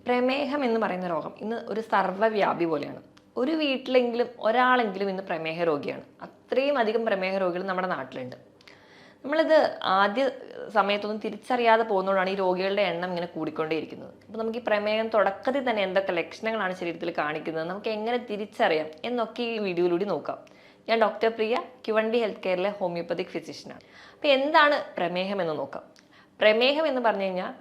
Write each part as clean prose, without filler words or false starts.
പ്രമേഹം എന്ന് പറയുന്ന രോഗം ഇന്ന് ഒരു സർവ്വവ്യാപി പോലെയാണ്. ഒരു വീട്ടിലെങ്കിലും ഒരാളെങ്കിലും ഇന്ന് പ്രമേഹ രോഗിയാണ്. അത്രയും അധികം പ്രമേഹ രോഗികൾ നമ്മുടെ നാട്ടിലുണ്ട്. നമ്മളിത് ആദ്യ സമയത്തൊന്നും തിരിച്ചറിയാതെ പോകുന്നതുകൊണ്ടാണ് ഈ രോഗികളുടെ എണ്ണം ഇങ്ങനെ കൂടിക്കൊണ്ടേയിരിക്കുന്നത്. അപ്പോൾ നമുക്ക് ഈ പ്രമേഹം തുടക്കത്തിൽ തന്നെ എന്തൊക്കെ ലക്ഷണങ്ങളാണ് ശരീരത്തിൽ കാണിക്കുന്നത്, നമുക്ക് എങ്ങനെ തിരിച്ചറിയാം എന്നൊക്കെ ഈ വീഡിയോയിലൂടെ നോക്കാം. ഞാൻ ഡോക്ടർ പ്രിയ, ക്യുവണ്ടി ഹെൽത്ത് കെയറിലെ ഹോമിയോപ്പതിക് ഫിസിഷ്യനാണ്. അപ്പോൾ എന്താണ് പ്രമേഹം എന്ന് നോക്കാം. പ്രമേഹം എന്ന് പറഞ്ഞു കഴിഞ്ഞാൽ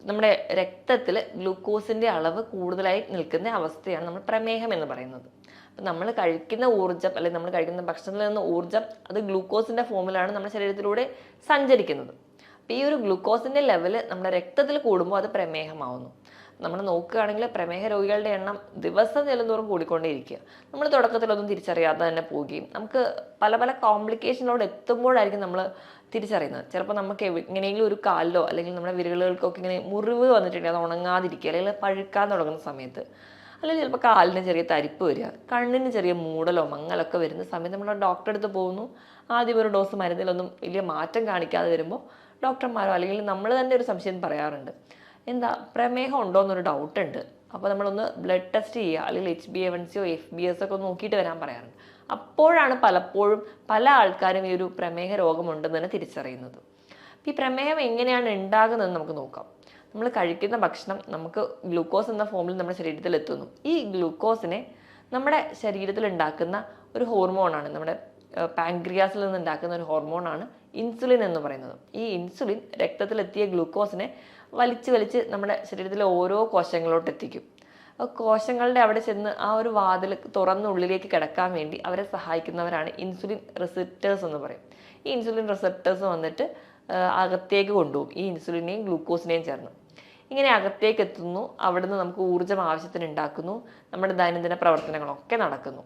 നമ്മുടെ രക്തത്തിൽ ഗ്ലൂക്കോസിൻ്റെ അളവ് കൂടുതലായി നിൽക്കുന്ന അവസ്ഥയാണ് നമ്മൾ പ്രമേഹം എന്ന് പറയുന്നത്. അപ്പം നമ്മൾ കഴിക്കുന്ന ഊർജ്ജം അല്ലെങ്കിൽ നമ്മൾ കഴിക്കുന്ന ഭക്ഷണത്തിൽ നിന്ന് ഊർജ്ജം അത് ഗ്ലൂക്കോസിൻ്റെ ഫോമിലാണ് നമ്മുടെ ശരീരത്തിലൂടെ സഞ്ചരിക്കുന്നത്. അപ്പോൾ ഈ ഒരു ഗ്ലൂക്കോസിൻ്റെ ലെവൽ നമ്മുടെ രക്തത്തിൽ കൂടുമ്പോൾ അത് പ്രമേഹമാവുന്നു. നമ്മൾ നോക്കുകയാണെങ്കിൽ പ്രമേഹ രോഗികളുടെ എണ്ണം ദിവസം ചെല്ലുന്തോറും കൂടിക്കൊണ്ടേയിരിക്കുക. നമ്മൾ തുടക്കത്തിലൊന്നും തിരിച്ചറിയാതെ തന്നെ പോവുകയും നമുക്ക് പല പല കോംപ്ലിക്കേഷനിലോട് എത്തുമ്പോഴായിരിക്കും നമ്മൾ തിരിച്ചറിയുന്നത്. ചിലപ്പോൾ നമുക്ക് എങ്ങനെയെങ്കിലും ഒരു കാലിലോ അല്ലെങ്കിൽ നമ്മുടെ വിരലുകൾക്കൊക്കെ ഇങ്ങനെ മുറിവ് വന്നിട്ടുണ്ടെങ്കിൽ അത് ഉണങ്ങാതിരിക്കുക, അല്ലെങ്കിൽ പഴുക്കാൻ തുടങ്ങുന്ന സമയത്ത്, അല്ലെങ്കിൽ ചിലപ്പോൾ കാലിന് ചെറിയ തരിപ്പ് വരിക, കണ്ണിന് ചെറിയ മൂടലോ മങ്ങലൊക്കെ വരുന്ന സമയത്ത് നമ്മൾ ഡോക്ടറെ അടുത്ത് പോകുന്നു. ആദ്യം ഒരു ഡോസ് മരുന്നിലൊന്നും വലിയ മാറ്റം കാണിക്കാതെ വരുമ്പോൾ ഡോക്ടർമാരോ അല്ലെങ്കിൽ നമ്മൾ തന്നെ ഒരു സംശയം പറയാറുണ്ട്, എന്താ പ്രമേഹം ഉണ്ടോ എന്നൊരു ഡൗട്ട് ഉണ്ട്, അപ്പോൾ നമ്മളൊന്ന് ബ്ലഡ് ടെസ്റ്റ് ചെയ്യുക, അല്ലെങ്കിൽ HbA1cയോ FBS ഒക്കെ ഒന്ന് നോക്കിയിട്ട് വരാൻ പറയാറുണ്ട്. അപ്പോഴാണ് പലപ്പോഴും പല ആൾക്കാരും ഈ ഒരു പ്രമേഹ രോഗമുണ്ടെന്ന് തന്നെ തിരിച്ചറിയുന്നത്. ഈ പ്രമേഹം എങ്ങനെയാണ് ഉണ്ടാകുന്നതെന്ന് നമുക്ക് നോക്കാം. നമ്മൾ കഴിക്കുന്ന ഭക്ഷണം നമുക്ക് ഗ്ലൂക്കോസ് എന്ന ഫോമിൽ നമ്മുടെ ശരീരത്തിൽ എത്തുന്നു. ഈ ഗ്ലൂക്കോസിനെ നമ്മുടെ ശരീരത്തിൽ ഉണ്ടാക്കുന്ന ഒരു ഹോർമോണാണ്, നമ്മുടെ പാൻക്രിയാസിൽ നിന്ന് ഉണ്ടാക്കുന്ന ഒരു ഹോർമോണാണ് ഇൻസുലിൻ എന്ന് പറയുന്നത്. ഈ ഇൻസുലിൻ രക്തത്തിലെത്തിയ ഗ്ലൂക്കോസിനെ വലിച്ച് നമ്മുടെ ശരീരത്തിലെ ഓരോ കോശങ്ങളോട്ട് എത്തിക്കും. കോശങ്ങളുടെ അവിടെ ചെന്ന് ആ ഒരു വാതിൽ തുറന്നുള്ളിലേക്ക് കിടക്കാൻ വേണ്ടി അവരെ സഹായിക്കുന്നവരാണ് ഇൻസുലിൻ റിസപ്റ്റേഴ്സ് എന്ന് പറയും. ഈ ഇൻസുലിൻ റിസപ്റ്റേഴ്സ് വന്നിട്ട് അകത്തേക്ക് കൊണ്ടുപോകും ഈ ഇൻസുലിനെയും ഗ്ലൂക്കോസിനെയും ചേർന്ന്. ഇങ്ങനെ അകത്തേക്ക് എത്തുന്നു, അവിടുന്ന് നമുക്ക് ഊർജ്ജം ആവശ്യത്തിന് ഉണ്ടാക്കുന്നു, നമ്മുടെ ദൈനംദിന പ്രവർത്തനങ്ങളൊക്കെ നടക്കുന്നു.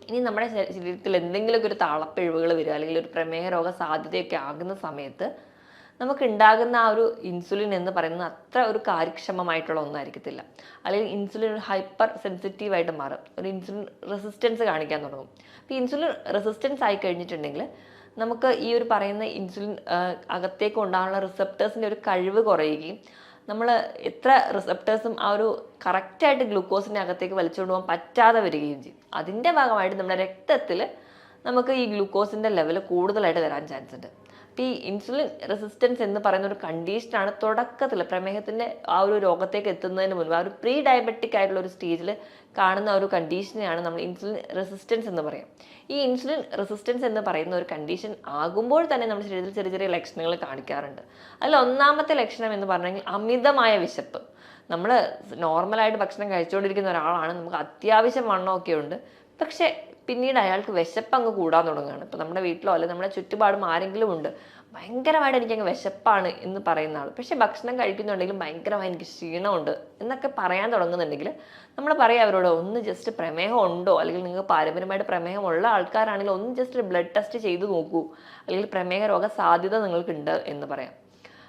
ഇനി നമ്മുടെ ശരീരത്തിൽ എന്തെങ്കിലുമൊക്കെ ഒരു താളപ്പിഴവുകൾ വരിക അല്ലെങ്കിൽ ഒരു പ്രമേഹ രോഗ സാധ്യതയൊക്കെ ആകുന്ന സമയത്ത് നമുക്ക് ഉണ്ടാകുന്ന ആ ഒരു ഇൻസുലിൻ എന്ന് പറയുന്നത് അത്ര ഒരു കാര്യക്ഷമമായിട്ടുള്ള ഒന്നായിരിക്കത്തില്ല. അല്ലെങ്കിൽ ഇൻസുലിൻ ഒരു ഹൈപ്പർ സെൻസിറ്റീവായിട്ട് മാറും, ഒരു ഇൻസുലിൻ റെസിസ്റ്റൻസ് കാണിക്കാൻ തുടങ്ങും. അപ്പോൾ ഇൻസുലിൻ റെസിസ്റ്റൻസ് ആയി കഴിഞ്ഞിട്ടുണ്ടെങ്കിൽ നമുക്ക് ഈ ഒരു പറയുന്ന ഇൻസുലിൻ അകത്തേക്ക് ഉണ്ടാകാനുള്ള റിസപ്റ്റേഴ്സിൻ്റെ ഒരു കഴിവ് കുറയുകയും നമ്മൾ എത്ര റിസപ്റ്റേഴ്സും ആ ഒരു കറക്റ്റായിട്ട് ഗ്ലൂക്കോസിൻ്റെ അകത്തേക്ക് വലിച്ചുകൊണ്ട് പോകാൻ പറ്റാതെ വരികയും ചെയ്യും. അതിൻ്റെ ഭാഗമായിട്ട് നമ്മുടെ രക്തത്തിൽ നമുക്ക് ഈ ഗ്ലൂക്കോസിൻ്റെ ലെവൽ കൂടുതലായിട്ട് വരാൻ ചാൻസ് ഉണ്ട്. അപ്പോൾ ഈ ഇൻസുലിൻ റെസിസ്റ്റൻസ് എന്ന് പറയുന്ന ഒരു കണ്ടീഷനാണ് തുടക്കത്തിൽ പ്രമേഹത്തിൻ്റെ ആ ഒരു രോഗത്തേക്ക് എത്തുന്നതിന് മുൻപ് ആ ഒരു പ്രീ ഡയബറ്റിക് ആയിട്ടുള്ള ഒരു സ്റ്റേജിൽ കാണുന്ന ഒരു കണ്ടീഷനെയാണ് നമ്മൾ ഇൻസുലിൻ റെസിസ്റ്റൻസ് എന്ന് പറയാം. ഈ ഇൻസുലിൻ റെസിസ്റ്റൻസ് എന്ന് പറയുന്ന ഒരു കണ്ടീഷൻ ആകുമ്പോൾ തന്നെ നമ്മുടെ ശരീരത്തിൽ ചെറിയ ചെറിയ ലക്ഷണങ്ങൾ കാണിക്കാറുണ്ട്. അതിൽ ഒന്നാമത്തെ ലക്ഷണം എന്ന് പറഞ്ഞെങ്കിൽ അമിതമായ വിശപ്പ്. നമ്മൾ നോർമലായിട്ട് ഭക്ഷണം കഴിച്ചുകൊണ്ടിരിക്കുന്ന ഒരാളാണ്, നമുക്ക് അത്യാവശ്യം വണ്ണമൊക്കെ ഉണ്ട്, പക്ഷേ പിന്നീട് അയാൾക്ക് വിശപ്പ് അങ്ങ് കൂടാൻ തുടങ്ങുകയാണ്. ഇപ്പം നമ്മുടെ വീട്ടിലോ അല്ലെങ്കിൽ നമ്മുടെ ചുറ്റുപാടും ആരെങ്കിലും ഉണ്ട്, ഭയങ്കരമായിട്ട് എനിക്കങ്ങ് വിശപ്പാണ് എന്ന് പറയുന്ന ആൾ, പക്ഷേ ഭക്ഷണം കഴിക്കുന്നുണ്ടെങ്കിലും ഭയങ്കരമായി എനിക്ക് ക്ഷീണമുണ്ട് എന്നൊക്കെ പറയാൻ തുടങ്ങുന്നുണ്ടെങ്കിൽ നമ്മൾ പറയാം അവരോട്, ഒന്ന് ജസ്റ്റ് പ്രമേഹം ഉണ്ടോ, അല്ലെങ്കിൽ നിങ്ങൾക്ക് പാരമ്പര്യമായിട്ട് പ്രമേഹമുള്ള ആൾക്കാരാണെങ്കിൽ ഒന്ന് ജസ്റ്റ് ബ്ലഡ് ടെസ്റ്റ് ചെയ്ത് നോക്കൂ, അല്ലെങ്കിൽ പ്രമേഹ രോഗ സാധ്യത നിങ്ങൾക്കുണ്ട് എന്ന് പറയാം.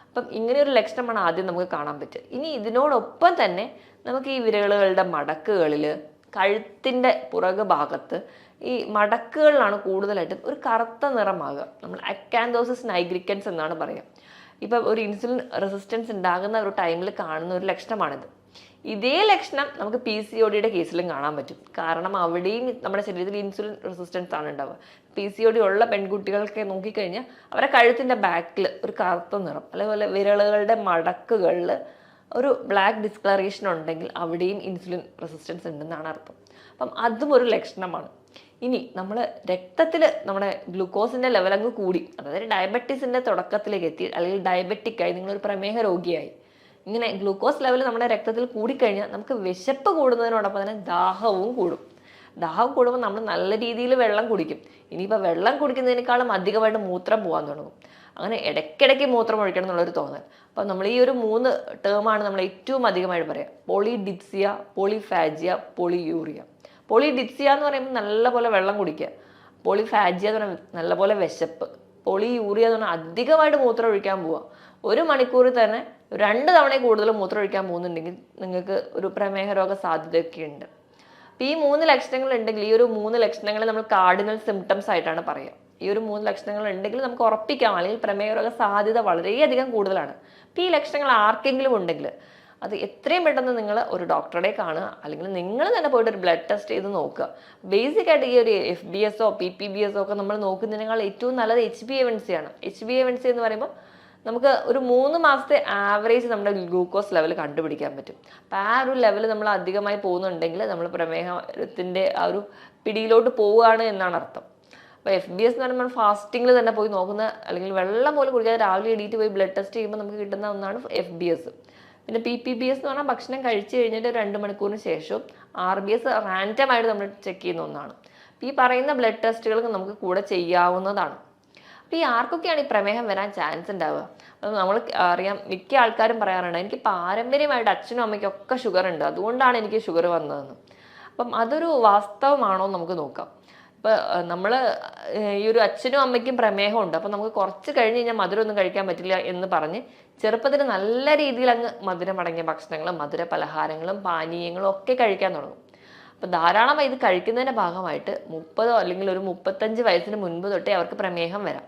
അപ്പം ഇങ്ങനെയൊരു ലക്ഷണമാണ് ആദ്യം നമുക്ക് കാണാൻ പറ്റുക. ഇനി ഇതിനോടൊപ്പം തന്നെ നമുക്ക് ഈ വിരലുകളുടെ മടക്കുകളിൽ, കഴുത്തിൻ്റെ പുറകു ഭാഗത്ത് ഈ മടക്കുകളിലാണ് കൂടുതലായിട്ടും ഒരു കറുത്ത നിറമാകുക. നമ്മൾ അക്കാന്തോസിസ് നൈഗ്രിക്കൻസ് എന്നാണ് പറയുക. ഇപ്പം ഒരു ഇൻസുലിൻ റെസിസ്റ്റൻസ് ഉണ്ടാകുന്ന ഒരു ടൈമിൽ കാണുന്ന ഒരു ലക്ഷണമാണിത്. ഇതേ ലക്ഷണം നമുക്ക് PCODയുടെ കേസിലും കാണാൻ പറ്റും. കാരണം അവിടെയും നമ്മുടെ ശരീരത്തിൽ ഇൻസുലിൻ റെസിസ്റ്റൻസ് ആണ് ഉണ്ടാവുക. PCOD ഉള്ള പെൺകുട്ടികൾക്ക് നോക്കിക്കഴിഞ്ഞാൽ അവരുടെ കഴുത്തിൻ്റെ ബാക്കിൽ ഒരു കറുത്ത നിറം, അതേപോലെ വിരലുകളുടെ മടക്കുകളിൽ ഒരു ബ്ലാക്ക് ഡിസ്കളറേഷൻ ഉണ്ടെങ്കിൽ അവിടെയും ഇൻസുലിൻ റെസിസ്റ്റൻസ് ഉണ്ടെന്നാണ് അർത്ഥം. അപ്പം അതും ഒരു ലക്ഷണമാണ്. ഇനി നമ്മൾ രക്തത്തിൽ നമ്മുടെ ഗ്ലൂക്കോസിൻ്റെ ലെവൽ അങ്ങ് കൂടി, അതായത് ഡയബറ്റീസിൻ്റെ തുടക്കത്തിലേക്ക് എത്തി, അല്ലെങ്കിൽ ഡയബറ്റിക്കായി, നിങ്ങളൊരു പ്രമേഹ രോഗിയായി, ഇങ്ങനെ ഗ്ലൂക്കോസ് ലെവൽ നമ്മുടെ രക്തത്തിൽ കൂടിക്കഴിഞ്ഞാൽ നമുക്ക് വിശപ്പ് കൂടുന്നതിനോടൊപ്പം തന്നെ ദാഹവും കൂടും. ദാഹം കൂടുമ്പോൾ നമ്മൾ നല്ല രീതിയിൽ വെള്ളം കുടിക്കും. ഇനിയിപ്പോൾ വെള്ളം കുടിക്കുന്നതിനേക്കാളും അധികമായിട്ട് മൂത്രം പോകാൻ തുടങ്ങും. അങ്ങനെ ഇടയ്ക്കിടയ്ക്ക് മൂത്രം ഒഴിക്കണം എന്നുള്ളൊരു തോന്നൽ. അപ്പോൾ നമ്മൾ ഈ ഒരു 3 ടേമാണ് നമ്മൾ ഏറ്റവും അധികമായിട്ട് പറയാം: പോളിഡിപ്സിയ, പോളിഫാജിയ, പോളിയൂറിയ. പോളിഡിപ്സിയ എന്ന് പറയുമ്പോൾ നല്ലപോലെ വെള്ളം കുടിക്കുക, പോളിഫാജിയ എന്ന് പറയുമ്പോൾ നല്ലപോലെ വിശപ്പ്, പോളിയൂറിയ എന്ന് പറഞ്ഞാൽ അധികമായിട്ട് മൂത്രം ഒഴിക്കാൻ പോവുക. 1 മണിക്കൂറിൽ തന്നെ 2 തവണ കൂടുതൽ മൂത്രം ഒഴിക്കാൻ പോകുന്നുണ്ടെങ്കിൽ നിങ്ങൾക്ക് ഒരു പ്രമേഹ രോഗ സാധ്യതയൊക്കെ ഉണ്ട്. അപ്പോൾ ഈ 3 ലക്ഷണങ്ങൾ ഉണ്ടെങ്കിൽ, ഈ ഒരു 3 ലക്ഷണങ്ങളെ നമ്മൾ കാർഡിനൽ സിംറ്റംസ് ആയിട്ടാണ് പറയുക. ഈ ഒരു 3 ലക്ഷണങ്ങൾ ഉണ്ടെങ്കിൽ നമുക്ക് ഉറപ്പിക്കാം, അല്ലെങ്കിൽ പ്രമേഹ രോഗ സാധ്യത വളരെയധികം കൂടുതലാണ്. അപ്പോൾ ഈ ലക്ഷണങ്ങൾ ആർക്കെങ്കിലും ഉണ്ടെങ്കിൽ അത് എത്രയും പെട്ടെന്ന് നിങ്ങൾ ഒരു ഡോക്ടറെ കാണുക, അല്ലെങ്കിൽ നിങ്ങൾ തന്നെ പോയിട്ട് ഒരു ബ്ലഡ് ടെസ്റ്റ് ചെയ്ത് നോക്കുക. ബേസിക് ആയിട്ട് ഈ ഒരു FBS PPBS ഒക്കെ നമ്മൾ നോക്കുന്നതിനേക്കാൾ ഏറ്റവും നല്ലത് HbA1c ആണ്. HbA1c എന്ന് പറയുമ്പോൾ നമുക്ക് ഒരു 3 മാസത്തെ ആവറേജ് നമ്മുടെ ഗ്ലൂക്കോസ് ലെവൽ കണ്ടുപിടിക്കാൻ പറ്റും. അപ്പോൾ ആ ഒരു ലെവൽ നമ്മൾ അധികമായി പോകുന്നുണ്ടെങ്കിൽ നമ്മൾ പ്രമേഹത്തിൻ്റെ ആ ഒരു പിടിയിലോട്ട് പോവുകയാണ് എന്നാണ് അർത്ഥം. അപ്പോൾ FBS എന്ന് പറയുമ്പോൾ ഫാസ്റ്റിങ്ങിൽ തന്നെ പോയി നോക്കുന്ന, അല്ലെങ്കിൽ വെള്ളം പോലും കുടിക്കാതെ രാവിലെ എണീറ്റ് പോയി ബ്ലഡ് ടെസ്റ്റ് ചെയ്യുമ്പോൾ നമുക്ക് കിട്ടുന്ന ഒന്നാണ് FBS. പിന്നെ PPBS എന്ന് പറഞ്ഞാൽ ഭക്ഷണം കഴിച്ച് കഴിഞ്ഞിട്ട് 2 മണിക്കൂറിന് ശേഷം RBS റാൻഡമായിട്ട് നമ്മൾ ചെക്ക് ചെയ്യുന്ന ഒന്നാണ്. ഈ പറയുന്ന ബ്ലഡ് ടെസ്റ്റുകൾ നമുക്ക് കൂടെ ചെയ്യാവുന്നതാണ്. അപ്പോൾ ഈ ആർക്കൊക്കെയാണ് ഈ പ്രമേഹം വരാൻ ചാൻസ് ഉണ്ടാവുക? അപ്പം നമ്മൾ അറിയാം, മിക്ക ആൾക്കാരും പറയാറുണ്ട് എനിക്ക് പാരമ്പര്യമായിട്ട് അച്ഛനും അമ്മയ്ക്കും ഒക്കെ ഷുഗർ ഉണ്ട്, അതുകൊണ്ടാണ് എനിക്ക് ഷുഗർ വന്നതെന്ന്. അപ്പം അതൊരു വാസ്തവമാണോ എന്ന് നമുക്ക് നോക്കാം. ഇപ്പം നമ്മൾ ഈ ഒരു അച്ഛനും അമ്മയ്ക്കും പ്രമേഹമുണ്ട്, അപ്പം നമുക്ക് കുറച്ച് കഴിഞ്ഞ് കഴിഞ്ഞാൽ മധുരമൊന്നും കഴിക്കാൻ പറ്റില്ല എന്ന് പറഞ്ഞ് ചെറുപ്പത്തിൽ നല്ല രീതിയിൽ അങ്ങ് മധുരമടങ്ങിയ ഭക്ഷണങ്ങളും മധുര പലഹാരങ്ങളും പാനീയങ്ങളും ഒക്കെ കഴിക്കാൻ തുടങ്ങും. അപ്പം ധാരാളമായി ഇത് കഴിക്കുന്നതിൻ്റെ ഭാഗമായിട്ട് 30 അല്ലെങ്കിൽ ഒരു 35 വയസ്സിന് മുൻപ് തൊട്ടേ അവർക്ക് പ്രമേഹം വരാം.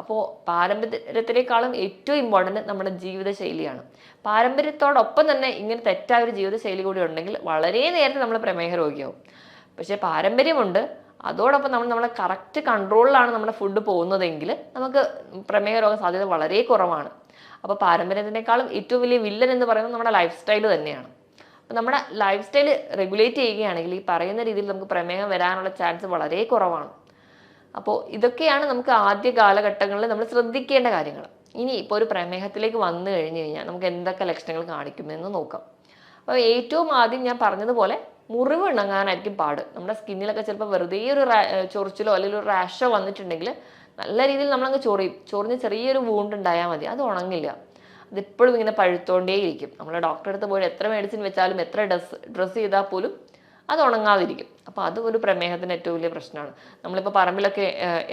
അപ്പോൾ പാരമ്പര്യത്തിനേക്കാളും ഏറ്റവും ഇമ്പോർട്ടൻറ്റ് നമ്മുടെ ജീവിതശൈലിയാണ്. പാരമ്പര്യത്തോടൊപ്പം തന്നെ ഇങ്ങനെ തെറ്റായ ഒരു ജീവിതശൈലി കൂടി ഉണ്ടെങ്കിൽ വളരെ നേരത്തെ നമ്മൾ പ്രമേഹ രോഗിയാവും. പക്ഷേ പാരമ്പര്യമുണ്ട്, അതോടൊപ്പം നമ്മളെ കറക്റ്റ് കൺട്രോളിലാണ് നമ്മുടെ ഫുഡ് പോകുന്നതെങ്കിൽ നമുക്ക് പ്രമേഹ രോഗ സാധ്യത വളരെ കുറവാണ്. അപ്പോൾ പാരമ്പര്യത്തിനേക്കാളും ഏറ്റവും വലിയ വില്ലൻ എന്ന് പറയുന്നത് നമ്മുടെ ലൈഫ് സ്റ്റൈൽ തന്നെയാണ്. അപ്പോൾ നമ്മുടെ ലൈഫ് സ്റ്റൈൽ റെഗുലേറ്റ് ചെയ്യുകയാണെങ്കിൽ ഈ പറയുന്ന രീതിയിൽ നമുക്ക് പ്രമേഹം വരാനുള്ള ചാൻസ് വളരെ കുറവാണ്. അപ്പോൾ ഇതൊക്കെയാണ് നമുക്ക് ആദ്യ കാലഘട്ടങ്ങളിൽ നമ്മൾ ശ്രദ്ധിക്കേണ്ട കാര്യങ്ങൾ. ഇനി ഇപ്പോൾ ഒരു പ്രമേഹത്തിലേക്ക് വന്നു കഴിഞ്ഞ് കഴിഞ്ഞാൽ നമുക്ക് എന്തൊക്കെ ലക്ഷണങ്ങൾ കാണിക്കുമെന്ന് നോക്കാം. അപ്പോൾ ഏറ്റവും ആദ്യം ഞാൻ പറഞ്ഞതുപോലെ മുറിവ് ഉണങ്ങാനായിരിക്കും പാട്. നമ്മുടെ സ്കിന്നിലൊക്കെ ചിലപ്പോൾ വെറുതെ ഒരു ചൊറിച്ചിലോ അല്ലെങ്കിൽ ഒരു റാഷോ വന്നിട്ടുണ്ടെങ്കിൽ നല്ല രീതിയിൽ നമ്മളങ്ങ് ചൊറിഞ്ഞ് ചെറിയൊരു വൂണ്ട് ഉണ്ടായാൽ മതി, അത് ഉണങ്ങില്ല. അതിപ്പോഴും ഇങ്ങനെ പഴുത്തോണ്ടേയിരിക്കും. നമ്മൾ ഡോക്ടറെ അടുത്ത് പോയി എത്ര മെഡിസിൻ വെച്ചാലും എത്ര ഡ്രസ്സ് ചെയ്താൽ പോലും അത് ഉണങ്ങാതിരിക്കും. അപ്പോൾ അത് ഒരു പ്രമേഹത്തിൻ്റെ ഏറ്റവും വലിയ പ്രശ്നമാണ്. നമ്മളിപ്പോൾ പറമ്പിലൊക്കെ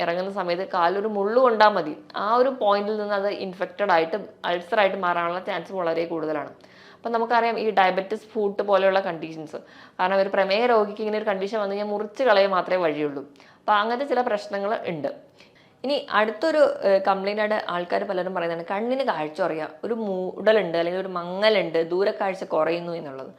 ഇറങ്ങുന്ന സമയത്ത് കാലൊരു മുള്ളു കൊണ്ടാൽ മതി, ആ ഒരു പോയിന്റിൽ നിന്ന് അത് ഇൻഫെക്റ്റഡ് ആയിട്ട് അൾസറായിട്ട് മാറാനുള്ള ചാൻസ് വളരെ കൂടുതലാണ്. അപ്പം നമുക്കറിയാം ഈ ഡയബറ്റിസ് ഫുഡ് പോലെയുള്ള കണ്ടീഷൻസ്, കാരണം ഒരു പ്രമേഹ രോഗിക്ക് ഇങ്ങനെ ഒരു കണ്ടീഷൻ വന്നു കഴിഞ്ഞാൽ മുറിച്ച് കളയാൻ മാത്രമേ വഴിയുള്ളൂ. അപ്പോൾ അങ്ങനത്തെ ചില പ്രശ്നങ്ങൾ ഉണ്ട്. ഇനി അടുത്തൊരു കംപ്ലൈൻ്റ് ആയിട്ട് ആൾക്കാർ പലരും പറയുന്നതാണ് കണ്ണിന് കാഴ്ച കുറയുക, ഒരു മൂടലുണ്ട് അല്ലെങ്കിൽ ഒരു മങ്ങലുണ്ട്, ദൂരക്കാഴ്ച കുറയുന്നു എന്നുള്ളത്.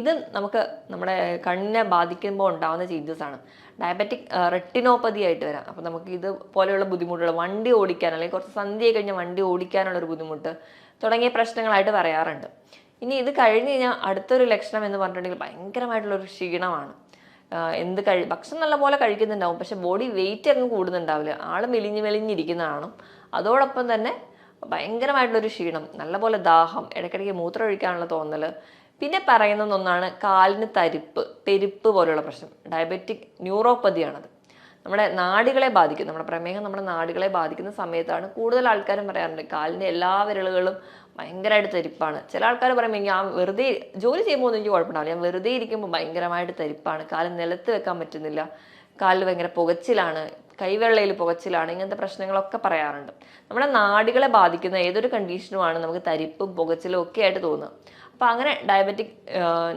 ഇത് നമുക്ക് നമ്മുടെ കണ്ണിനെ ബാധിക്കുമ്പോൾ ഉണ്ടാകുന്ന ചേഞ്ചസ് ആണ്. ഡയബറ്റിക് റെറ്റിനോപ്പതി ആയിട്ട് വരാം. അപ്പോൾ നമുക്ക് ഇത് പോലെയുള്ള ബുദ്ധിമുട്ടുകൾ, വണ്ടി ഓടിക്കാൻ അല്ലെങ്കിൽ കുറച്ച് സന്ധ്യ കഴിഞ്ഞാൽ വണ്ടി ഓടിക്കാനുള്ളൊരു ബുദ്ധിമുട്ട് തുടങ്ങിയ പ്രശ്നങ്ങളായിട്ട് പറയാറുണ്ട്. ഇനി ഇത് കഴിഞ്ഞ് കഴിഞ്ഞാൽ അടുത്തൊരു ലക്ഷണം എന്ന് പറഞ്ഞിട്ടുണ്ടെങ്കിൽ ഭയങ്കരമായിട്ടുള്ളൊരു ക്ഷീണമാണ്. ഭക്ഷണം നല്ലപോലെ കഴിക്കുന്നുണ്ടാവും, പക്ഷെ ബോഡി വെയിറ്റ് അങ്ങ് കൂടുന്നുണ്ടാവില്ല, ആൾ മെലിഞ്ഞിരിക്കുന്നതാണ്. അതോടൊപ്പം തന്നെ ഭയങ്കരമായിട്ടുള്ളൊരു ക്ഷീണം, നല്ലപോലെ ദാഹം, ഇടയ്ക്കിടയ്ക്ക് മൂത്രം ഒഴിക്കാനുള്ള തോന്നൽ. പിന്നെ പറയുന്ന ഒന്നാണ് കാലിന് തെരിപ്പ് പോലെയുള്ള പ്രശ്നം. ഡയബറ്റിക് ന്യൂറോപ്പതിയാണത്. നമ്മുടെ നാഡികളെ ബാധിക്കും. നമ്മുടെ പ്രമേഹം നമ്മുടെ നാഡികളെ ബാധിക്കുന്ന സമയത്താണ് കൂടുതൽ ആൾക്കാരും പറയാറുണ്ട് കാലിൻ്റെ എല്ലാ വിരലുകളും ഭയങ്കരമായിട്ട് തെരിപ്പാണ്. ചില ആൾക്കാർ പറയുമ്പോൾ ഞാൻ വെറുതെ ജോലി ചെയ്യുമ്പോൾ ഒന്നും എനിക്ക് കുഴപ്പമുണ്ടാവില്ല, ഞാൻ വെറുതെ ഇരിക്കുമ്പോൾ ഭയങ്കരമായിട്ട് തെരിപ്പാണ്, കാല് നിലത്ത് വെക്കാൻ പറ്റുന്നില്ല, കാലിൽ ഭയങ്കര പുകച്ചിലാണ്, കൈവെള്ളയിൽ പുകച്ചിലാണ്, ഇങ്ങനത്തെ പ്രശ്നങ്ങളൊക്കെ പറയാറുണ്ട്. നമ്മുടെ നാഡികളെ ബാധിക്കുന്ന ഏതൊരു കണ്ടീഷനുമാണ് നമുക്ക് തരിപ്പും പുകച്ചിലും ഒക്കെ ആയിട്ട് തോന്നുക. അപ്പോൾ അങ്ങനെ ഡയബറ്റിക്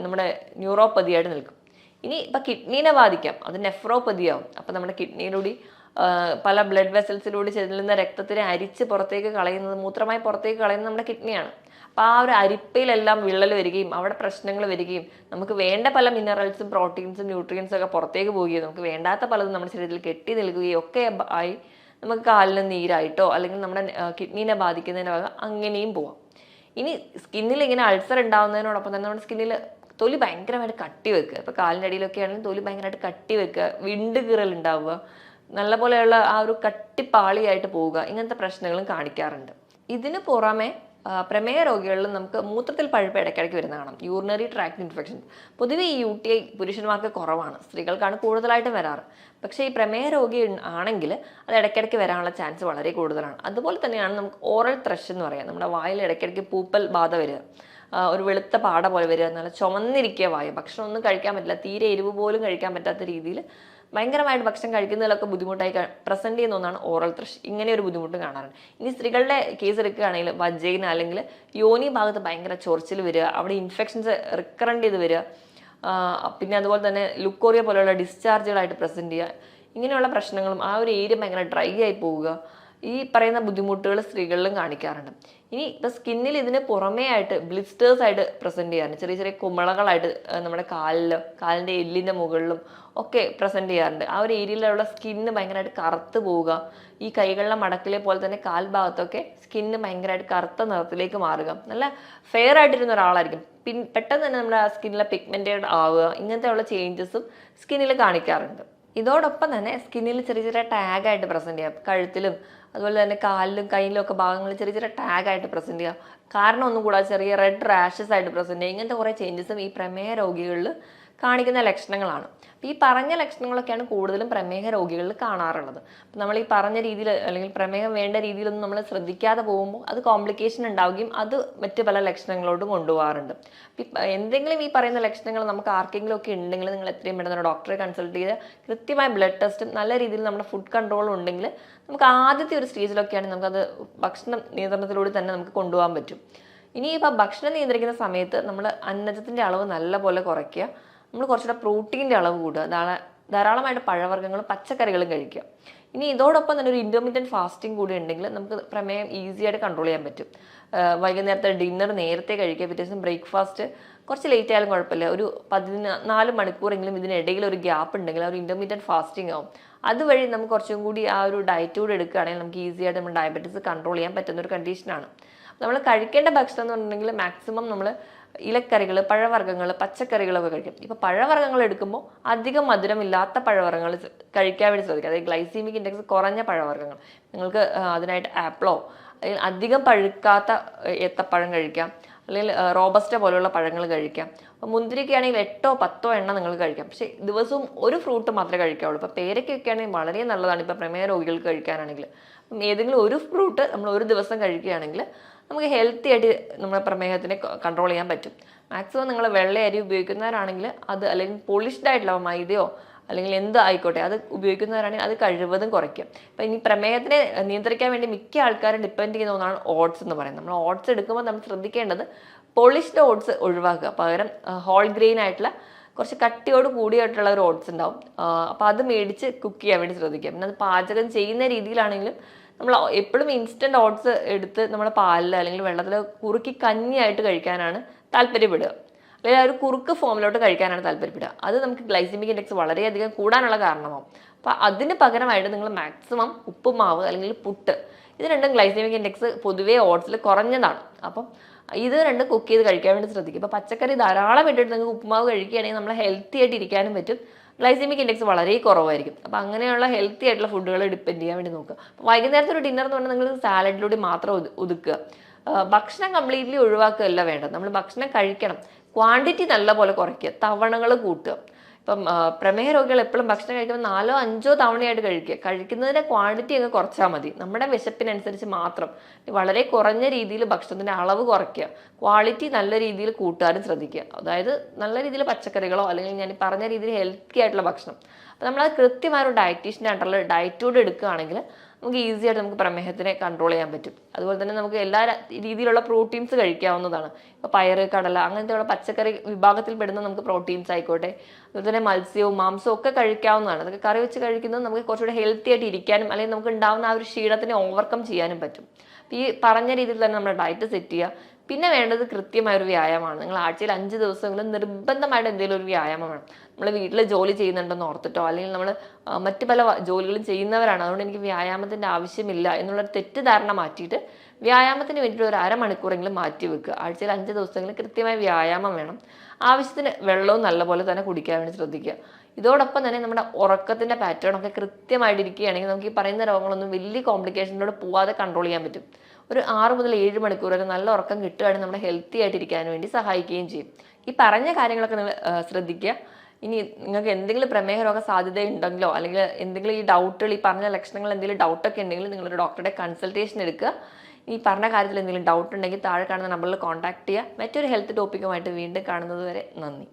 നമ്മുടെ ന്യൂറോപ്പതിയായിട്ട് നിൽക്കും. ഇനി ഇപ്പം കിഡ്നീനെ ബാധിക്കാം, അത് നെഫ്രോപ്പതിയാവും. അപ്പം നമ്മുടെ കിഡ്നിയിലൂടെ പല ബ്ലഡ് വെസൽസിലൂടെ ചെല്ലുന്ന രക്തത്തിനെ അരിച്ച് പുറത്തേക്ക് കളയുന്നത്, മൂത്രമായി പുറത്തേക്ക് കളയുന്നത് നമ്മുടെ കിഡ്നിയാണ്. അപ്പോൾ ആ ഒരു അരിപ്പയിലെല്ലാം വിള്ളൽ വരികയും അവിടെ പ്രശ്നങ്ങൾ വരികയും നമുക്ക് വേണ്ട പല മിനറൽസും പ്രോട്ടീൻസും ന്യൂട്രിയൻസും ഒക്കെ പുറത്തേക്ക് പോവുകയും നമുക്ക് വേണ്ടാത്ത പലതും നമ്മുടെ ശരീരത്തിൽ കെട്ടി നിൽക്കുകയും ഒക്കെ ആയി നമുക്ക് കാലിന് നീരായിട്ടോ അല്ലെങ്കിൽ നമ്മുടെ കിഡ്നീനെ ബാധിക്കുന്നതിൻ്റെ ഭാഗം അങ്ങനെയും പോവാം. ഇനി സ്കിന്നിൽ ഇങ്ങനെ അൾസർ ഉണ്ടാകുന്നതിനോടൊപ്പം തന്നെ നമ്മുടെ സ്കിന്നിൽ തൊലി ഭയങ്കരമായിട്ട് കട്ടി വെക്കുക. ഇപ്പോൾ കാലിൻ്റെ അടിയിലൊക്കെ ആണെങ്കിൽ തൊലി ഭയങ്കരമായിട്ട് കട്ടി വെക്കുക, വിണ്ട് കീറൽ ഉണ്ടാവുക, നല്ല പോലെയുള്ള ആ ഒരു കട്ടിപ്പാളിയായിട്ട് പോവുക, ഇങ്ങനത്തെ പ്രശ്നങ്ങളും കാണിക്കാറുണ്ട്. ഇതിന് പുറമെ പ്രമേഹ രോഗികളിൽ നമുക്ക് മൂത്രത്തിൽ പഴുപ്പ് ഇടയ്ക്കിടയ്ക്ക് വരുന്ന കാണാം, യൂറിനറി ട്രാക്ട് ഇൻഫെക്ഷൻ. പൊതുവെ ഈ UTI പുരുഷന്മാർക്ക് കുറവാണ്, സ്ത്രീകൾക്കാണ് കൂടുതലായിട്ടും വരാറ്. പക്ഷേ ഈ പ്രമേഹ രോഗി ആണെങ്കിൽ അത് ഇടയ്ക്കിടയ്ക്ക് വരാനുള്ള ചാൻസ് വളരെ കൂടുതലാണ്. അതുപോലെ തന്നെയാണ് നമുക്ക് ഓറൽ ത്രഷ് എന്ന് പറയാം. നമ്മുടെ വായിൽ ഇടയ്ക്കിടയ്ക്ക് പൂപ്പൽ ബാധ വരിക, ഒരു വെളുത്ത പാട പോലെ വരിക, നല്ല ചുമന്നിരിക്കുക വായ, ഭക്ഷണം ഒന്നും കഴിക്കാൻ പറ്റില്ല, തീരെ എരിവ് പോലും കഴിക്കാൻ പറ്റാത്ത രീതിയിൽ ഭയങ്കരമായിട്ട് ഭക്ഷണം കഴിക്കുന്നതിലൊക്കെ ബുദ്ധിമുട്ടായി പ്രസൻറ്റ് ചെയ്യുന്ന ഒന്നാണ് ഓറൽ ത്രഷ്. ഇങ്ങനെ ഒരു ബുദ്ധിമുട്ട് കാണാറുണ്ട്. ഇനി സ്ത്രീകളുടെ കേസ് എടുക്കുകയാണെങ്കിൽ വജൈന അല്ലെങ്കിൽ യോനി ഭാഗത്ത് ഭയങ്കര ചൊറിച്ചിൽ വരിക, അവിടെ ഇൻഫെക്ഷൻസ് റിക്കറൻ്റ് ചെയ്ത് വരിക, പിന്നെ അതുപോലെ തന്നെ ലുക്കോറിയ പോലെയുള്ള ഡിസ്ചാർജുകളായിട്ട് പ്രസൻറ്റ് ചെയ്യുക, ഇങ്ങനെയുള്ള പ്രശ്നങ്ങളും ആ ഒരു ഏരിയ ഭയങ്കര ഡ്രൈ ആയി പോവുക, ഈ പറയുന്ന ബുദ്ധിമുട്ടുകൾ സ്ത്രീകളിലും കാണിക്കാറുണ്ട്. ഇനി ഇപ്പം സ്കിന്നിൽ ഇതിന് പുറമേ ആയിട്ട് ബ്ലിസ്റ്റേഴ്സ് ആയിട്ട് പ്രസന്റ് ചെയ്യാറുണ്ട്. ചെറിയ ചെറിയ കുമിളകളായിട്ട് നമ്മുടെ കാലിൻ്റെ എല്ലിൻ്റെ മുകളിലും ഒക്കെ പ്രസന്റ് ചെയ്യാറുണ്ട്. ആ ഒരു ഏരിയയിലുള്ള സ്കിന്ന് ഭയങ്കരമായിട്ട് കറുത്ത് പോവുക, ഈ കൈകളിലെ മടക്കിലെ പോലെ തന്നെ കാൽഭാഗത്തൊക്കെ സ്കിന്ന് ഭയങ്കരമായിട്ട് കറുത്ത നിറത്തിലേക്ക് മാറുക, നല്ല ഫെയർ ആയിട്ടിരുന്ന ഒരാളായിരിക്കും, പെട്ടെന്ന് തന്നെ നമ്മുടെ സ്കിന്നിലെ പിഗ്മെന്റഡ് ആവുക, ഇങ്ങനത്തെയുള്ള ചേഞ്ചസും സ്കിന്നിൽ കാണിക്കാറുണ്ട്. ഇതോടൊപ്പം തന്നെ സ്കിന്നിൽ ചെറിയ ചെറിയ ടാഗായിട്ട് പ്രസന്റ് ചെയ്യാം, കഴുത്തിലും അതുപോലെ തന്നെ കാലിലും കയ്യിലും ഒക്കെ ഭാഗങ്ങളിൽ ചെറിയ ചെറിയ ടാഗായിട്ട് പ്രസന്റ് ചെയ്യാം. കാരണം ഒന്നും കൂടാതെ ചെറിയ റെഡ് റാഷസ് ആയിട്ട് പ്രസന്റ് ചെയ്യുക, ഇങ്ങനത്തെ കുറേ ചേഞ്ചസും ഈ പ്രമേഹ രോഗികളിൽ കാണിക്കുന്ന ലക്ഷണങ്ങളാണ്. ഈ പറഞ്ഞ ലക്ഷണങ്ങളൊക്കെയാണ് കൂടുതലും പ്രമേഹ രോഗികളിൽ കാണാറുള്ളത്. നമ്മൾ ഈ പറഞ്ഞ രീതിയിൽ അല്ലെങ്കിൽ പ്രമേഹം വേണ്ട രീതിയിലൊന്നും നമ്മൾ ശ്രദ്ധിക്കാതെ പോകുമ്പോൾ അത് കോംപ്ലിക്കേഷൻ ഉണ്ടാവുകയും അത് മറ്റ് പല ലക്ഷണങ്ങളോടും കൊണ്ടുപോകാറുണ്ട്. എന്തെങ്കിലും ഈ പറയുന്ന ലക്ഷണങ്ങൾ നമുക്ക് ആർക്കെങ്കിലും ഒക്കെ ഉണ്ടെങ്കിൽ നിങ്ങൾ എത്രയും പെട്ടെന്ന് ഡോക്ടറെ കൺസൾട്ട് ചെയ്ത് കൃത്യമായ ബ്ലഡ് ടെസ്റ്റും നല്ല രീതിയിൽ നമ്മുടെ ഫുഡ് കൺട്രോളും ഉണ്ടെങ്കിൽ നമുക്ക് ആദ്യത്തെ ഒരു സ്റ്റേജിലൊക്കെയാണ് നമുക്കത് ഭക്ഷണ നിയന്ത്രണത്തിലൂടെ തന്നെ നമുക്ക് കൊണ്ടുപോകാൻ പറ്റും. ഇനി ഇപ്പം ഭക്ഷണം നിയന്ത്രിക്കുന്ന സമയത്ത് നമ്മൾ അന്നജത്തിൻ്റെ അളവ് നല്ലപോലെ കുറയ്ക്കുക, നമ്മൾ കുറച്ചുകൂടെ പ്രോട്ടീൻ്റെ അളവ് കൂടുക, ധാരാളമായിട്ട് പഴവർഗ്ഗങ്ങളും പച്ചക്കറികളും കഴിക്കുക. ഇനി ഇതോടൊപ്പം തന്നെ ഒരു ഇൻ്റർമീഡിയറ്റ് ഫാസ്റ്റിംഗ് കൂടി ഉണ്ടെങ്കിൽ നമുക്ക് പ്രമേയം ഈസി ആയിട്ട് കൺട്രോൾ ചെയ്യാൻ പറ്റും. വൈകുന്നേരത്തെ ഡിന്നർ നേരത്തെ കഴിക്കുക, പിറ്റേ ദിവസം ബ്രേക്ക്ഫാസ്റ്റ് കുറച്ച് ലേറ്റ് ആയാലും കുഴപ്പമില്ല, ഒരു 14 മണിക്കൂറെങ്കിലും ഇതിനിടയിൽ ഒരു ഗ്യാപ്പ് ഉണ്ടെങ്കിൽ ആ ഒരു ഇൻ്റർമീഡിയറ്റ് ഫാസ്റ്റിംഗ് ആവും. അതുവഴി നമുക്ക് കുറച്ചും കൂടി ആ ഒരു ഡയറ്റ് കൂടി എടുക്കുകയാണെങ്കിൽ നമുക്ക് ഈസി ആയിട്ട് നമ്മൾ ഡയബറ്റീസ് കൺട്രോൾ ചെയ്യാൻ പറ്റുന്ന ഒരു കണ്ടീഷനാണ്. നമ്മൾ കഴിക്കേണ്ട ഭക്ഷണം എന്ന് പറഞ്ഞിട്ടുണ്ടെങ്കിൽ മാക്സിമം നമ്മൾ ഇലക്കറികൾ, പഴവർഗ്ഗങ്ങൾ, പച്ചക്കറികളൊക്കെ കഴിക്കും. ഇപ്പോൾ പഴവർഗ്ഗങ്ങൾ എടുക്കുമ്പോൾ അധികം മധുരമില്ലാത്ത പഴവർഗ്ഗങ്ങൾ കഴിക്കാൻ വേണ്ടി ശ്രദ്ധിക്കുക. അതായത് ഗ്ലൈസീമിക് ഇൻഡെക്സ് കുറഞ്ഞ പഴവർഗ്ഗങ്ങൾ, നിങ്ങൾക്ക് അതിനായിട്ട് ആപ്പിളോ അല്ലെങ്കിൽ അധികം പഴുക്കാത്ത ഏത്തപ്പഴം കഴിക്കാം, അല്ലെങ്കിൽ റോബസ്റ്റ പോലുള്ള പഴങ്ങൾ കഴിക്കാം. അപ്പോൾ മുന്തിരിക്ക ആണെങ്കിൽ 8-10 എണ്ണം നിങ്ങൾ കഴിക്കാം. പക്ഷേ ദിവസവും ഒരു ഫ്രൂട്ട് മാത്രമേ കഴിക്കാവുള്ളൂ. ഇപ്പോൾ പേരയ്ക്കൊക്കെ ആണെങ്കിൽ വളരെ നല്ലതാണ് ഇപ്പോൾ പ്രമേഹ രോഗികൾക്ക് കഴിക്കാനാണെങ്കിൽ. അപ്പം ഏതെങ്കിലും ഒരു ഫ്രൂട്ട് നമ്മൾ ഒരു ദിവസം കഴിക്കുകയാണെങ്കിൽ നമുക്ക് ഹെൽത്തി ആയിട്ട് നമ്മുടെ പ്രമേഹത്തിനെ കൺട്രോൾ ചെയ്യാൻ പറ്റും. മാക്സിമം നിങ്ങൾ വെള്ള അരി ഉപയോഗിക്കുന്നവരാണെങ്കിൽ അത്, അല്ലെങ്കിൽ പോളിഷ്ഡ് ആയിട്ടുള്ള മൈദയോ അല്ലെങ്കിൽ എന്ത് ആയിക്കോട്ടെ അത് ഉപയോഗിക്കുന്നവരാണെങ്കിൽ അത് കഴിവതും കുറയ്ക്കും. അപ്പം ഇനി പ്രമേഹത്തിനെ നിയന്ത്രിക്കാൻ വേണ്ടി മിക്ക ആൾക്കാരും ഡിപ്പെൻഡ് ചെയ്യുന്ന ഒന്നാണ് ഓട്സ് എന്ന് പറയുന്നത്. നമ്മൾ ഓട്സ് എടുക്കുമ്പോൾ നമ്മൾ ശ്രദ്ധിക്കേണ്ടത് പോളിഷ്ഡ് ഓട്സ് ഒഴിവാക്കുക, പകരം ഹോൾ ഗ്രെയിൻ ആയിട്ടുള്ള കുറച്ച് കട്ടിയോട് കൂടിയായിട്ടുള്ള ഒരു ഓട്സ് ഉണ്ടാവും. അപ്പോൾ അത് മേടിച്ച് കുക്ക് ചെയ്യാൻ വേണ്ടി ശ്രദ്ധിക്കുക. പിന്നെ അത് പാചകം ചെയ്യുന്ന രീതിയിലാണെങ്കിലും നമ്മൾ എപ്പോഴും ഇൻസ്റ്റൻറ്റ് ഓട്സ് എടുത്ത് നമ്മുടെ പാലിൽ അല്ലെങ്കിൽ വെള്ളത്തിൽ കുറുക്കി കഞ്ഞിയായിട്ട് കഴിക്കാനാണ് താല്പര്യപ്പെടുക, അല്ലെങ്കിൽ ആ ഒരു കുറുക്ക് ഫോമിലോട്ട് കഴിക്കാനാണ് താല്പര്യപ്പെടുക. അത് നമുക്ക് ഗ്ലൈസമിക് ഇൻഡെക്സ് വളരെയധികം കൂടാനുള്ള കാരണമാവും. അപ്പോൾ അതിന് പകരമായിട്ട് നിങ്ങൾ മാക്സിമം ഉപ്പുമാവ് അല്ലെങ്കിൽ പുട്ട്, ഇത് രണ്ടും ഗ്ലൈസമിക് ഇൻഡെക്സ് പൊതുവേ ഓട്സിൽ കുറഞ്ഞതാണ്. അപ്പം ഇത് രണ്ടും കുക്ക് ചെയ്ത് കഴിക്കാൻ വേണ്ടി ശ്രദ്ധിക്കും. ഇപ്പോൾ പച്ചക്കറി ധാരാളം ഇട്ടിട്ട് നിങ്ങൾക്ക് ഉപ്പുമാവ് കഴിക്കുകയാണെങ്കിൽ നമ്മൾ ഹെൽത്തി ആയിട്ട് ഇരിക്കാനും പറ്റും, ഗ്ലൈസമിക് ഇൻഡെക്സ് വളരെ കുറവായിരിക്കും. അപ്പോൾ അങ്ങനെയുള്ള ഹെൽത്തി ആയിട്ടുള്ള ഫുഡുകൾ ഡിപ്പെൻഡ് ചെയ്യാൻ വേണ്ടി നോക്കുക. വൈകുന്നേരത്തെ ഒരു ഡിന്നർ എന്ന് പറഞ്ഞാൽ നിങ്ങൾ സാലഡിലൂടെ മാത്രം ഒതുക്കുക. ഭക്ഷണം കംപ്ലീറ്റ്ലി ഒഴിവാക്കുകയല്ല വേണ്ടത്. നമ്മൾ ഭക്ഷണം കഴിക്കണം, ക്വാണ്ടിറ്റി നല്ലപോലെ കുറയ്ക്കുക, തവണകൾ കൂട്ടുക. ഇപ്പം പ്രമേഹ രോഗികൾ എപ്പോഴും ഭക്ഷണം കഴിക്കുമ്പോൾ 4-5 തവണയായിട്ട് കഴിക്കുന്നതിൻ്റെ ക്വാണ്ടിറ്റി അങ്ങ് കുറച്ചാൽ മതി. നമ്മുടെ വിശപ്പിനനുസരിച്ച് മാത്രം വളരെ കുറഞ്ഞ രീതിയിൽ ഭക്ഷണത്തിൻ്റെ അളവ് കുറയ്ക്കുക, ക്വാളിറ്റി നല്ല രീതിയിൽ കൂട്ടാനും ശ്രദ്ധിക്കുക. അതായത് നല്ല രീതിയിൽ പച്ചക്കറികളോ അല്ലെങ്കിൽ ഞാൻ പറഞ്ഞ രീതിയിൽ ഹെൽത്തി ആയിട്ടുള്ള ഭക്ഷണം. അപ്പോൾ നമ്മളത് കൃത്യമായ ഒരു ഡയറ്റീഷ്യനായിട്ടുള്ള ഡയറ്റോട് എടുക്കുകയാണെങ്കിൽ നമുക്ക് ഈസി ആയിട്ട് നമുക്ക് പ്രമേഹത്തിനെ കൺട്രോൾ ചെയ്യാൻ പറ്റും. അതുപോലെ തന്നെ നമുക്ക് എല്ലാ രീതിയിലുള്ള പ്രോട്ടീൻസ് കഴിക്കാവുന്നതാണ്. ഇപ്പോൾ പയറ്, കടല അങ്ങനത്തെയുള്ള പച്ചക്കറി വിഭാഗത്തിൽ പെടുന്ന നമുക്ക് പ്രോട്ടീൻസ് ആയിക്കോട്ടെ, അതുപോലെ തന്നെ മത്സ്യവും മാംസവും ഒക്കെ കഴിക്കാവുന്നതാണ്. അതൊക്കെ കറി വെച്ച് കഴിക്കുന്നത് നമുക്ക് കുറച്ചുകൂടെ ഹെൽത്തി ആയിട്ട് ഇരിക്കാനും അല്ലെങ്കിൽ നമുക്ക് ഉണ്ടാകുന്ന ആ ഒരു ക്ഷീണത്തിനെ ഓവർകം ചെയ്യാനും പറ്റും. ഈ പറഞ്ഞ രീതിയിൽ തന്നെ നമ്മുടെ ഡയറ്റ് സെറ്റ് ചെയ്യുക. പിന്നെ വേണ്ടത് കൃത്യമായൊരു വ്യായാമമാണ്. നിങ്ങൾ ആഴ്ചയിൽ 5 ദിവസമെങ്കിലും നിർബന്ധമായിട്ട് എന്തെങ്കിലും ഒരു വ്യായാമം വേണം. നമ്മൾ വീട്ടിൽ ജോലി ചെയ്യുന്നുണ്ടെന്ന് ഓർത്തിട്ടോ അല്ലെങ്കിൽ നമ്മൾ മറ്റു പല ജോലികളും ചെയ്യുന്നവരാണ്, അതുകൊണ്ട് എനിക്ക് വ്യായാമത്തിൻ്റെ ആവശ്യമില്ല എന്നുള്ളൊരു തെറ്റിദ്ധാരണ മാറ്റിയിട്ട് വ്യായാമത്തിന് വേണ്ടിയിട്ട് ഒരു അരമണിക്കൂറെങ്കിലും മാറ്റി വെക്കുക. ആഴ്ചയിൽ 5 ദിവസമെങ്കിലും കൃത്യമായ വ്യായാമം വേണം. ആവശ്യത്തിന് വെള്ളവും നല്ലപോലെ തന്നെ കുടിക്കാൻ വേണ്ടി ശ്രദ്ധിക്കുക. ഇതോടൊപ്പം തന്നെ നമ്മുടെ ഉറക്കത്തിൻ്റെ പാറ്റേൺ ഒക്കെ കൃത്യമായിട്ട് ഇരിക്കുകയാണെങ്കിൽ നമുക്ക് ഈ പറയുന്ന രോഗങ്ങളൊന്നും വലിയ കോംപ്ലിക്കേഷനിലൂടെ പോവാതെ കൺട്രോൾ ചെയ്യാൻ പറ്റും. ഒരു 6 മുതൽ 7 മണിക്കൂർ വരെ നല്ല ഉറക്കം കിട്ടുകയാണെങ്കിൽ നമ്മുടെ ഹെൽത്തി ആയിട്ട് ഇരിക്കാൻ വേണ്ടി സഹായിക്കുകയും ചെയ്യും. ഈ പറഞ്ഞ കാര്യങ്ങളൊക്കെ നിങ്ങൾ ശ്രദ്ധിക്കുക. ഇനി നിങ്ങൾക്ക് എന്തെങ്കിലും പ്രമേഹ രോഗ സാധ്യത ഉണ്ടെങ്കിലോ അല്ലെങ്കിൽ എന്തെങ്കിലും ഈ ഡൗട്ടുകൾ, ഈ പറഞ്ഞ ലക്ഷണങ്ങൾ എന്തെങ്കിലും ഡൗട്ടൊക്കെ ഉണ്ടെങ്കിൽ നിങ്ങളൊരു ഡോക്ടറുടെ കൺസൾട്ടേഷൻ എടുക്കുക. ഈ പറഞ്ഞ കാര്യത്തിൽ എന്തെങ്കിലും ഡൗട്ട് ഉണ്ടെങ്കിൽ താഴെ കാണുന്ന നമ്പറിൽ കോൺടാക്ട് ചെയ്യുക. മറ്റൊരു ഹെൽത്ത് ടോപ്പിക്കുമായിട്ട് വീണ്ടും കാണുന്നത് വരെ നന്ദി.